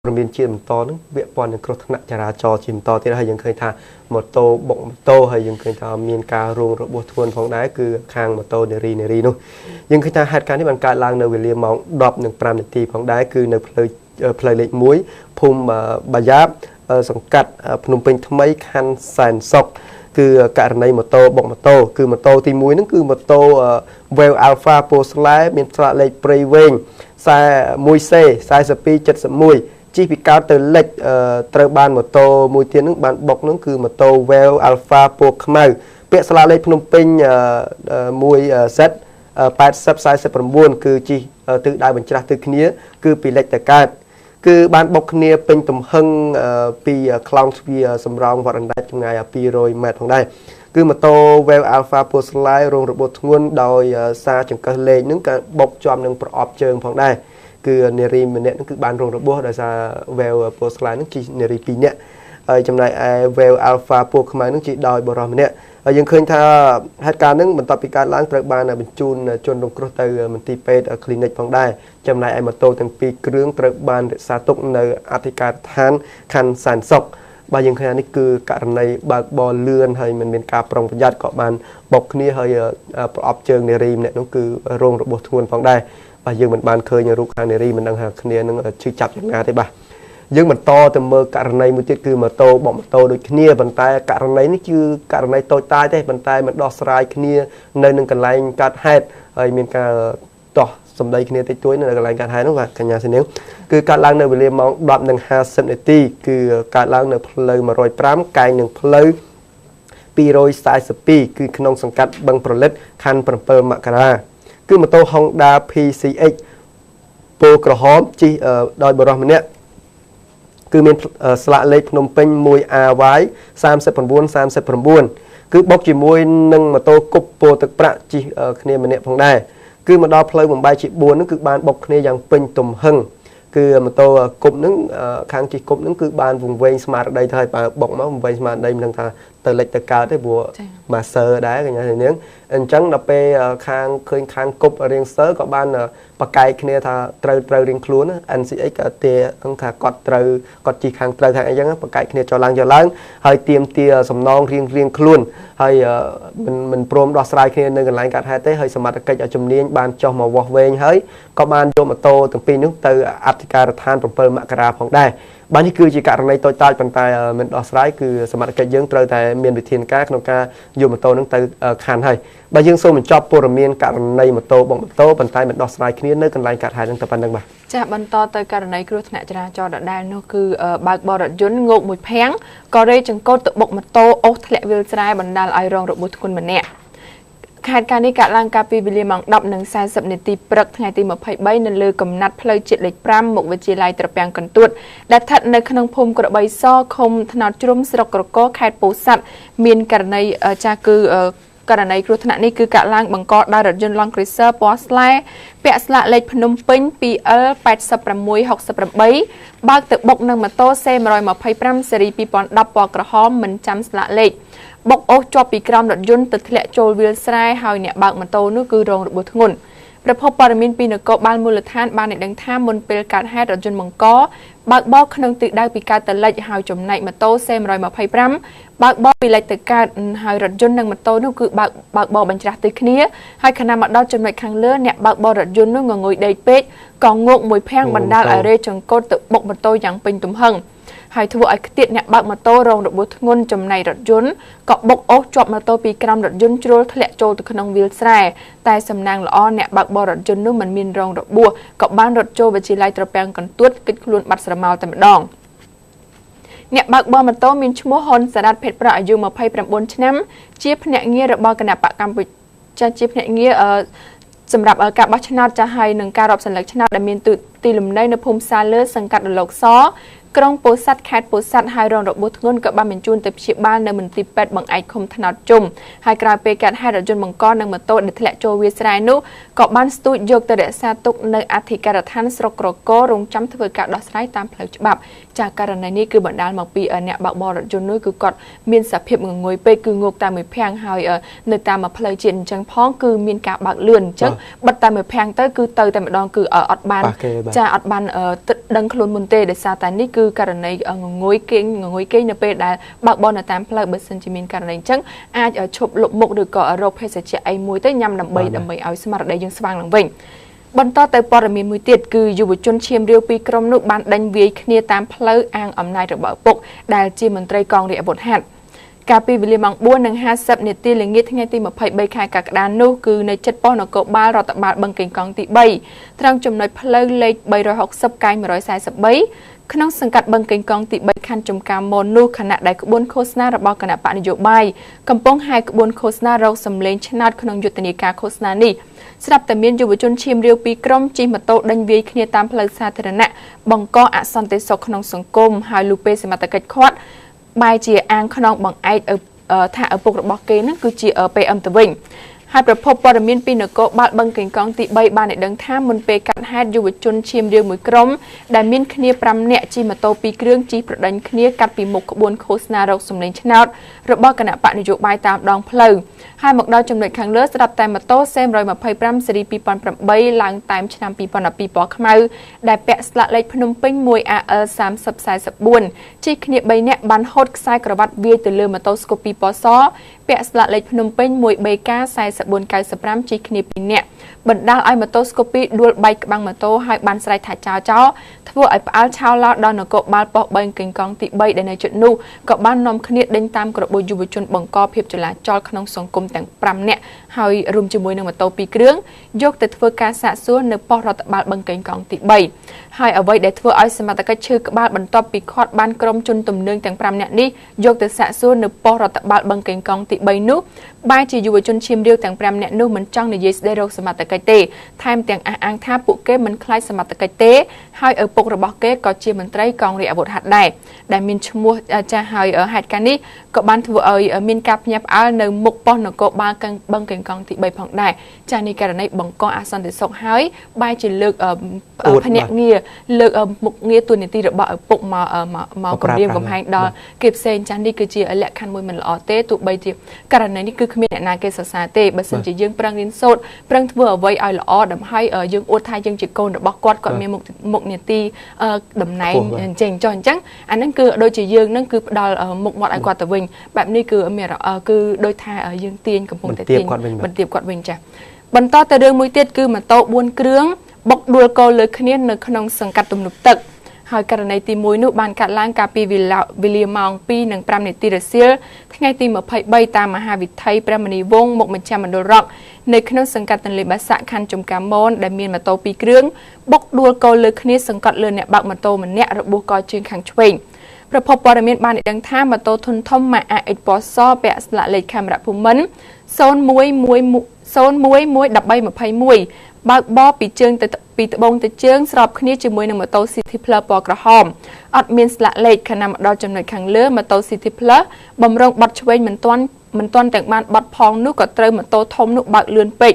ประมินเชียมตอนึงเวียปอนกรธนะจราจรชิมตอที่เรายังเคยทามอโตบกมอโตให้ยังเคยทำมีการรวงระบบทวนของได้คือคางมอโตเนรีนู้ยังเคยทำเหตุการณ์ที่มันการล้างในเวลียมองดรอป1 นาทีของได้คือในเพลย์เล็กมุ้ยภูมิบายาบสังกัดพนมเป็นทำไมคันแสนศกคือการในมอโตบกมอโตคือมอโตที่มุ้ยนั่นคือมอโตเวลอัลฟาโพสไลด์มีสระเล็กเปรย์เวงสายมุ้ยเซ่สายสปี7 มุ้ยจีพิการเตอร์เล็กตระบานมอโตมุ้ยเทียนนึงบานบกนั่นคือมอโตเวลอัลฟาโพขมาเปียสระเล็กพนมเป็นมุ้ยเซต80 49คือจีตื่นได้บรรจักตื่นนี้คือปีเล็กแต่การคือบ้านบกเนี่ยเป็นตุ่มหึงปีคลองสวีสำรองวัดอันใดจังไงปีโรยแมทของได้คือมาโตเวลอัลฟาโพสไลด์โรงระบบทงวนโดยซาจังกะเลนึงกับบกจอมนึงประอบเชิงของได้คือเนรีมันเนี่ยนั่นคือบ้านโรงระบบโดยซาเวลโพสไลด์นั่นคือเนรีปีเนี่ยจำนายเวลอัลฟาโพขมานั่นคือโดยบรอมเนี่ยยังเคยถ้าเหตุการณ์นั้นมันต่อปีการล้างตระบานเป็นจูนจนลงกรดเตอร์มันตีเป็ดคลินิกของได้จำนายมาโตตั้งปีเครื่องตระบานสาตุกในอธิการทานคันสารศกบางยังเคยนี่คือการในบางบอลเลื่อนให้มันเป็นการปรองประหยัดเกาะมันบกนี้ให้ประอบเชิงในรีมเนี่ยนั่นคือโรงระบบทวนของได้บางยังมันบานเคยยังรู้ทางในรีมันดังหากเนี่ยนั่งชื่อจับอย่างงานได้บ้ายังมันโตแต่เมื่อการในมือที่คือมาโตบอกมาโตโดยขี้บรรทายการในนี่คือการในโตตายได้บรรทายมันดอกสลายขี้ในหนึ่งกันไล่การให้มีการต่อสมได้ขี้ติดตัวในกันไล่การให้นั่นแหละกันยาเสนอคือการล้างในเวลามองดับ1 นาทีคือการล้างในเพลย์มา100 กาย1เพลย์ปีโรยสายสปีคือขนมสังกัดบังโปรเลตคันเปิลมกราคือมาโตฮองดา PCX โปรกระหอมจีโดยบริษัทเนี่ยคือมีสละเล็กนมเป็นมวยอาไว้39 คือบกจีมวยหนึ่งมาโตกุบโปตกประจีเนี่ยมันเนี่ยพงได้คือมาดอเพลย์ผมใบจีบัวนั่นคือบานบกเนี่ยยังเป็นตุ่มหึงคือมาโตกุบนั่งข้างจีกุบนั่นคือบานvùngเวงสมาร์ทได้ไทยปะบกมาvùngเวงสมาร์ทได้มันทางเตอเล็กตะกาได้บัวมาเซอร์ได้กันอย่างนี้อันจังเราไปข้างเคยข้างกุบเรียงเซอร์ก็บานปากไก่เนี่ยถ้าเตอเรียงคล้วนอันสิไอ้ก็เตะต้องถ้ากอดเตอกอดจีข้างเตอข้างไอ้ยังปากไก่เนี่ยจอล้างให้เตรียมเตียสำนองเรียงคล้วนให้มันพร้อมดอกสลายเนี่ยในกันหลายการให้เต้ให้สมัติกิจจุ่มนี้บานจอมาวอเวงให้ก็บานโยมโตตั้งปีนึงเตออัติการทานเปิลมกราของได้บ้านที่คือจีการในตัวตายปันตายมันดอกสลายคือสมัติกิจยังเตอแต่เมียนวิธีการขนมกาโยมโตนั่งเตอขานให้บางยังโซมันจอบปรเมียนการในมโตบงโตปันตายมันดอกสลายนี้เนื้อกันหลายการหายตั้งแต่ปันดังบ่จะบรรทอเตอการในครูธนาจราจรได้นั่นคือบางบอร์ดยนต์งกมวยแพงก็ได้จังก็ตบกมโตโอ๊ตและวิลสไลบรรดาไอรองระบุทุนมันเนี่ยขาดการในการล้างกาปีบิลิมังดับ1 นาทีปรักไงตีมาไพ่ใบนั่นเลยกำนัดเพลย์จิตเล็กปรามหมกเวจีไลตระเปียงกันตุดดัดทัดในขนมพมกระใบซ้อคมถนัดจุ่มสระกระก็ขาดปูสัตมีนการในจากือกรณีครูธนานี่คือการล้างบังกอดได้รถยนต์ลองคริสเซอร์ปอสไลเปียสละเล็กพนมปิ้งปี86 บางตึกบกนังมาโตเซมรอยมาไพ่ปรามเสรีปีปอนดับปอกระหอมเหมือนจำสละเล็กบกโอจอปีกรามรถยนต์ตึกทะเลโจลวิลสไลเฮาเนี่ยบางมาโตนู่คือโรงระบบทุนประพบปรมินปีนกบานมูลธานบานในดังท่ามนเปลการให้รถยนต์มังกอบางบอกขนมตึกได้ปีการตะไลเฮาจมในมาโตเซมรอยมาไพ่ปรามบางบอกปีไลตึกการหายรถยนต์นังมาโตนู่คือบางบอกบรรจักตึกนี้ให้ขณะมาดอจมในครั้งเลื่อนเนี่ยบางบอกรถยนต์นู่งงอยได้เป็ดกองงกมวยแพงบรรดาไอเร่จังโกตึกบกมาโตอย่างเป็นตุ่มหังให้ทัวไอติดเนี่ยบางมาโตรองระบบงนจมในรถยนต์ก็บกโอ๊จอบมาโตปีกรามรถยนต์โจลทะเลโจตึกขนมวิลสไลแต่สำนักละอ้อนเนี่ยบางบอรถยนต์นู่มันมีรองระบัวกับบ้านรถโจบัญชีไลตระเปียงกันตุ้ดกิดคลุนบัตรสมาแต่ดองเนี่ยบางบอมาโตมีชั่วโมงฮอนสนัดเพชรประอายุมาไพ่ประบนชนะเจี๊ยบเนี่ยเงี้ยระบกระนาปะกรรมจะเจี๊ยบเนี่ยเงี้ยสำหรับการบัชนาจะให้หนึ่งการรอบสัญลักษณ์ชนะดำเนินตีลุมได้ในภูมิซาเลอร์สังกัดหลอกซ้อ ក្រុងពោធិ៍សាត់ខេត្តពោធិ៍សាត់ហើយរងរបួសធ្ងន់ក៏បានបញ្ជូនទៅព្យាបាលនៅមន្ទីរពេទ្យបង្អែកឃុំថ្នោតជុំហើយក្រោយពេលកើតហេតុរថយន្តបង្កនិងម៉ូតូដែលធ្លាក់ចូលវាលស្រែនោះក៏បានស្ទូចយកទៅរក្សាទុកនៅអធិការដ្ឋានស្រុកក្រគររងចាំធ្វើការដោះស្រាយតាមផ្លូវច្បាប់ចាករណីនេះគឺបណ្ដាលមកពីអ្នកបើកបររថយន្តនោះគឺគាត់មានសភាពងងុយពេកគឺងោកតែមួយភាំងហើយនៅតាមផ្លូវជាតិអញ្ចឹងផងគឺមានការបើកលឿនអញ្ចឹងបិទតែមួយភាំងទៅគឺទៅតែម្ដងគឺអត់បានចាអត់បានដឹងខ្លួនមុនទេដោយសារតែនេះគឺករណីងងុយគេងនៅពេលដែលបើកបរនៅតាមផ្លូវបើសិនជាមានករណីអញ្ចឹងអាចឈប់លុបមុខឬក៏រកភេសជ្ជៈអីមួយទៅញ៉ាំដើម្បីឲ្យស្មារតីយើងស្វាងឡើងវិញបន្តទៅព័ត៌មានមួយទៀតគឺយុវជនឈាមរាវពីរក្រុមនោះបានដេញវាយគ្នាតាមផ្លូវអាងអំណាចរបស់ឪពុកដែលជាមន្ត្រីកងរាជអាវុធហត្ថកាលពីវេលាម៉ោង 4:50 នាទីល្ងាចថ្ងៃទី 23 ខែកក្កដានោះគឺនៅជិតប៉ុស្តិ៍នគរបាលរដ្ឋបាលបឹងកេងកងទី 3 ត្រង់ចំណុចផ្លូវលេខ 360 កែង 143 ក្នុងសង្កាត់បឹងកេងកងទី 3 ខណ្ឌចំការមននោះខណៈដែលក្បួនឃោសនារបស់គណៈបកនយោបាយកំពុងហែកក្បួនឃោសនារកសម្លេងឆ្នោតក្នុងយុទ្ធនាការឃោសនានេះស្រាប់តែមានយុវជនឈាមរាវពីរក្រុមជិះម៉ូតូដេញវាយគ្នាតាមផ្លូវសាធារណៈបង្កអសន្តិសុខក្នុងសង្គមហើយលុះពេលសមត្ថកិច្ចឃាត់បែរជាអាងខ្នងបង្អែកថាឪពុករបស់គេនឹងគឺជា PM ទៅវិញហើយប្រភពព័ត៌មានពីនគរបាលបឹងកេងកងទី 3 បានឲ្យដឹងថាមុនពេលកាត់ហេតុយុវជនឈាមរាវមួយក្រុមដែលមានគ្នា5នាក់ជិះម៉ូតូ2គ្រឿងជិះប្រដេញគ្នាកាត់ពីមុខក្បួនឃោសនារកសម្លេងឆ្នោតរបស់គណៈបកនយោបាយតាមដងផ្លូវហើយមកដល់ចំណុចខាងលើស្រាប់តែម៉ូតូ C125 ស៊េរី 2008 ឡើងតែមឆ្នាំ 2012 ពណ៌ខ្មៅដែលពាក់ស្លាកលេខភ្នំពេញ 1AL 3044ជិះគ្នា3នាក់បានហូតខ្សែក្រវ៉ាត់វាយទៅលើម៉ូតូស្គូពីពណ៌សពាក់ស្លាកលេខភ្នំពេញ 1BK 4495ជិះគ្នា2នាក់បណ្ដាលឲ្យម៉ូតូស្គូពីដួលបែកក្បាំងម៉ូតូហើយបានស្រែកថាចោលធ្វើឲ្យផ្អើលឆោឡោដល់នគរបាលប៉ុស្តិ៍បឹងកេងកងទី 3 ដែលនៅជិតនោះក៏បាននាំគ្នាដេញតាមក្របួនយុវជនបង្កភាពចលាចលក្នុងសង្គមទាំង5នាក់ហើយរួមជាមួយនឹងម៉ូតូ2គ្រឿងយកទៅធ្វើការសាកសួរនៅប៉ុស្តិ៍រដ្ឋបាលបឹងកេងកងទី 3 ហើយអ្វីដែលធ្វើឲ្យសមត្ថកិច្ចឈឺក្បាលបន្ទាប់ពីខាត់បានក្រុមជនទំនើងទាំង5នាក់នេះយកទៅសាកសួរនៅប៉ុស្តិ៍រដ្ឋបាលបឹងកេងកងទី 3 នោះបែរជាយុវជនឈាមរាវទាំង5នាក់នោះមិនចង់និយាយស្ដីរកសមត្ថកិច្ចទេថែមទាំងអះអាងថាពួកគេមិនខ្លាចសមត្ថកិច្ចទេហើយឪពុករបស់គេក៏ជាមន្ត្រីកងរាជអាវុធហត្ថដែរដែលមានឈ្មោះចាស់ហើយហេតុការណ៍នេះក៏បានធ្វើឲ្យមានការភ្ញាក់ផ្អើលនៅមុខប៉ុស្តិ៍នគរបាលបឹងកេងកងទី 3 ផងដែរចាស់នេះករណីបង្កអសន្តិសុខហើយបែរជាលើកភ្នាក់ងារលើកមុខងារទូនីតិរបស់ឪពុកមកគម្រាមកំហែងដល់គេផ្សេងចាស់នេះគឺជាលក្ខខណ្ឌមួយមិនល្អទេទោះបីជាករណីនេះគឺគ្មានអ្នកណាគេសរសើរទេបើសិនជាយើងប្រឹងរៀនសូត្រប្រឹងធ្វើអ្វីឲ្យល្អដើម្បីយើងអួតថាយើងជាកូនរបស់គាត់មានមុខនីតិតំណែងអញ្ចឹងអញ្ចឹងអាហ្នឹងគឺដូចជាយើងហ្នឹងគឺផ្ដល់មុខមាត់ឲ្យគាត់ទៅវិញបែបនេះគឺមានគឺដូចថាយើងទាញកំពុងតែទាញបន្ទាបគាត់វិញចាស់បន្តទៅរឿងមួយទៀតគឺម៉ូតូ4គ្រឿងបុកដួលកោលើគ្នានៅក្នុងសង្កាត់ទំនប់ទឹកហើយករណីទី1នោះបានកាត់ឡើងកាលពីវេលាម៉ោង 2:05 នាទីរសៀលថ្ងៃទី 23 តាមមហាវិថីព្រះមុនីវង្សមុខមជ្ឈមណ្ឌលរកនៅក្នុងសង្កាត់ទន្លេបាសាក់ខណ្ឌចំការមនដែលមានម៉ូតូ2គ្រឿងបុកដួលកោលើគ្នាសង្កត់លើអ្នកបើកម៉ូតូម្នាក់របួសកជើងខាងឆ្វេងប្រភពព័ត៌មានបានដឹងថាម៉ូតូធុនធំម៉ាក AX ពណ៌សពាក់ស្លាកលេខខេមរៈភូមិន្ទ 0111321បើកបរពីជើងទៅពីត្បូងទៅជើងស្របគ្នាជាមួយនឹងម៉ូតូ City Plus ពណ៌ក្រហមអត់មានស្លាកលេខខណៈមកដល់ចំណុចខាងលើម៉ូតូ City Plus បំរុងបត់ឆ្វេងមិនទាន់ទាំងបានបត់ផងនោះក៏ត្រូវម៉ូតូធំនោះបើកលឿនពេក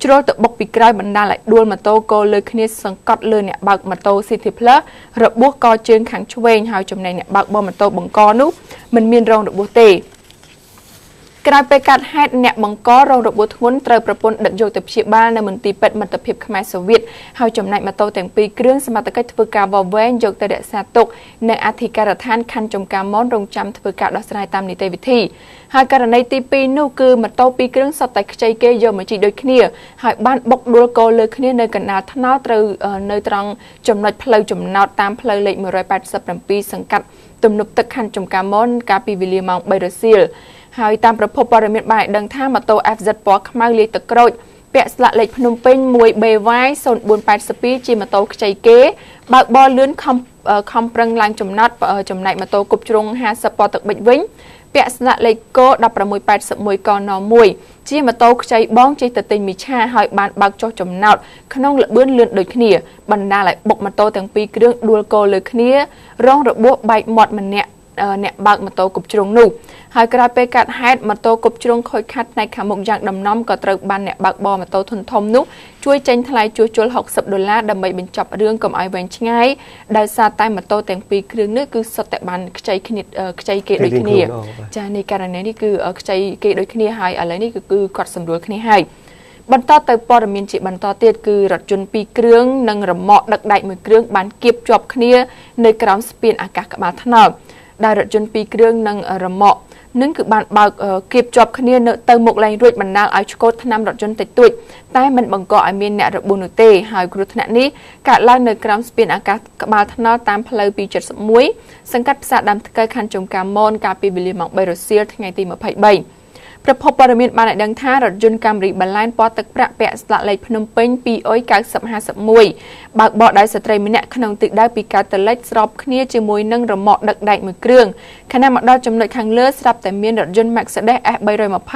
ជ្រុលទៅបុកពីក្រោយបណ្ដាលឲ្យដួលម៉ូតូកោលើគ្នាសង្កត់លើអ្នកបើកម៉ូតូ City Plus របួសកជើងខាងឆ្វេងហើយចំណែកអ្នកបើកម៉ូតូបង្កនោះមិនមានរងរបួសទេក្រោយពេលកាត់ហេតុអ្នកបង្ករងរបួសធ្ងន់ត្រូវប្រពន្ធដឹកយកទៅព្យាបាលនៅមន្ទីរពេទ្យមិត្តភាពខ្មែរសូវៀតហើយចំណែកម៉ូតូទាំងពីរគ្រឿងសមត្ថកិច្ចធ្វើការវាស់វែងយកទៅរក្សាទុកនៅអធិការដ្ឋានខណ្ឌចំការមនរងចាំធ្វើការដោះស្រាយតាមនីតិវិធីហើយករណីទី2នោះគឺម៉ូតូពីរគ្រឿងសុទ្ធតែខ្ចីគេយកមកជិះដូចគ្នាហើយបានបុកដួលកោលើគ្នានៅកណ្ដាលថ្នោតត្រូវនៅត្រង់ចំណុចផ្លូវចំណោតតាមផ្លូវលេខ 187 សង្កាត់ទំនប់ទឹកខណ្ឌចំការមនកាលពីវេលាម៉ោង 3 រសៀលហើយតាមប្រភពព័ត៌មានបានឲ្យដឹងថាម៉ូតូ FZ ពណ៌ខ្មៅលាយទឹកក្រូចពាក់ស្លាកលេខភ្នំពេញ 1BY 0482ជាម៉ូតូខ្ចីគេបើកបរលឿនខំប្រឹងឡើងចំណត់ចំណែកម៉ូតូគប់ជ្រុង50ពណ៌ទឹកប៊ិចវិញ ពាក់ស្លាកលេខក1681កន1ជាម៉ូតូខ្ចីបងជិះទៅទិញមីឆាហើយបានបើកចុះចំណោតក្នុងល្បឿនលឿនដូចគ្នាបណ្ដាលឲ្យបុកម៉ូតូទាំងពីរគ្រឿងដួលគោលើគ្នារងរបួសបែកមាត់ម្នាក់អ្នកបើកម៉ូតូគប់ជ្រុងនោះហើយក្រោយពេលកាត់ហេតុម៉ូតូគប់ជ្រុងខូចខាតផ្នែកខាងមុខយ៉ាងដំណំក៏ត្រូវបានអ្នកបើកបរម៉ូតូធុនធំនោះជួយចេញថ្លៃជួសជុល$60ដើម្បីបញ្ចប់រឿងកុំឲ្យវែងឆ្ងាយដោយសារតែម៉ូតូទាំងពីរគ្រឿងនេះគឺសុទ្ធតែបានខ្ចីគេដូចគ្នាចានេះករណីនេះគឺខ្ចីគេដូចគ្នាហើយឥឡូវនេះគឺគាត់សម្រួលគ្នាហើយបន្តទៅព័ត៌មានជាបន្តទៀតគឺរថយន្ត2គ្រឿងនិងរ៉ឺម៉កដឹកដែក1គ្រឿងបានគៀបជាប់គ្នានៅក្រោមស្ពានអាកាសក្បាលថ្នល់ដែលរថយន្ត2គ្រឿងនិងរ៉ឺម៉កនឹងគឺបានបើកគៀបជាប់គ្នានៅទៅមុខលែងរួចបណ្ដាលឲ្យឆ្កូតថ្នាំរថយន្តតិចតួចតែមិនបង្កឲ្យមានអ្នករបួសនោះទេហើយគ្រោះថ្នាក់នេះកើតឡើងនៅក្រោមស្ពានអាកាសក្បាលថ្នល់តាមផ្លូវ271សង្កាត់ផ្សារដើមថ្កែខណ្ឌចំការមនកាលពីវេលាម៉ោង3រសៀលថ្ងៃទី23ប្រភពព័ត៌មានបានឲ្យដឹងថារថយន្តកាមេរីបាឡែនពណ៌ទឹកប្រាក់ពាក់ស្លាកលេខភ្នំពេញ 29051 បើកបរដោយស្ត្រីម្នាក់ក្នុងទិសដៅពីកើតទៅលិចស្របគ្នាជាមួយនឹងរ៉ឺម៉កដឹកដែកមួយគ្រឿងខណៈមកដល់ចំណុចខាងលើស្រាប់តែមានរថយន្ត Mercedes S320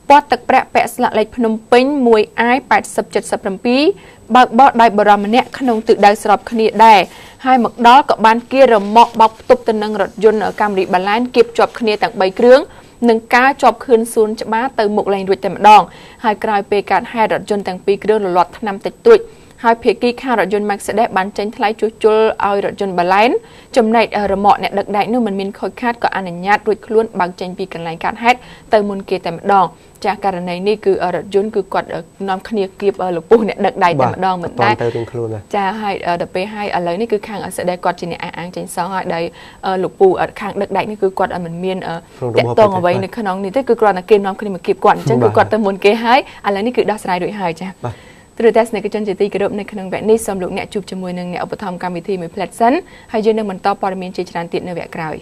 ពណ៌ទឹកប្រាក់ពាក់ស្លាកលេខភ្នំពេញ 1I8077 បើកបរដោយបុរសម្នាក់ក្នុងទិសដៅស្របគ្នាដែរហើយមកដល់ក៏បានគៀរ៉ឺម៉កបោកផ្ទប់ទៅនឹងរថយន្តកាមេរីបាឡែនគៀបជាប់គ្នាទាំង3គ្រឿងនឹងការជាប់ខឿនសួនច្បារទៅមុខលែងរួចតែម្ដងហើយក្រោយពេលកើតហេតុរថយន្តទាំងពីរគ្រឿងរលាត់ថ្នាំតិចតួចហើយភាគីខាងរថយន្ត Mercedes បានចេញថ្លៃជួសជុលឲ្យរថយន្តបាឡែនចំណែករ៉ឺម៉កអ្នកដឹកដែកនោះមិនមានខូចខាតក៏អនុញ្ញាតរួចខ្លួនបើកចេញពីកន្លែងកើតហេតុទៅមុនគេតែម្ដងចាស់ករណីនេះគឺរថយន្តគឺគាត់នាំគ្នាគៀបលពុះអ្នកដឹកដែកតែម្ដងមិនតែទៅរៀងខ្លួនចាហើយដល់ពេលហើយឥឡូវនេះគឺខាង Mercedes គាត់ជាអ្នកអាងចេញសងហើយដោយលោកពូខាងដឹកដែកនេះគឺគាត់មិនមានតាក់ទងអ្វីនៅក្នុងនេះទេគឺគ្រាន់តែគេនាំគ្នាមកគៀបគាត់អញ្ចឹងគឺគាត់ទៅមុនគេហើយឥឡូវនេះគឺដោះស្រាយរួចហើយចាទស្សនិកជនជាទីគោរពនៅក្នុងវគ្គនេះសូមលោកអ្នកជួបជាមួយនឹងអ្នកឧបត្ថម្ភកម្មវិធីមួយផ្លែតសិនហើយយើងនឹងបន្តព័ត៌មានជាច្រើនទៀតនៅវគ្គក្រោយ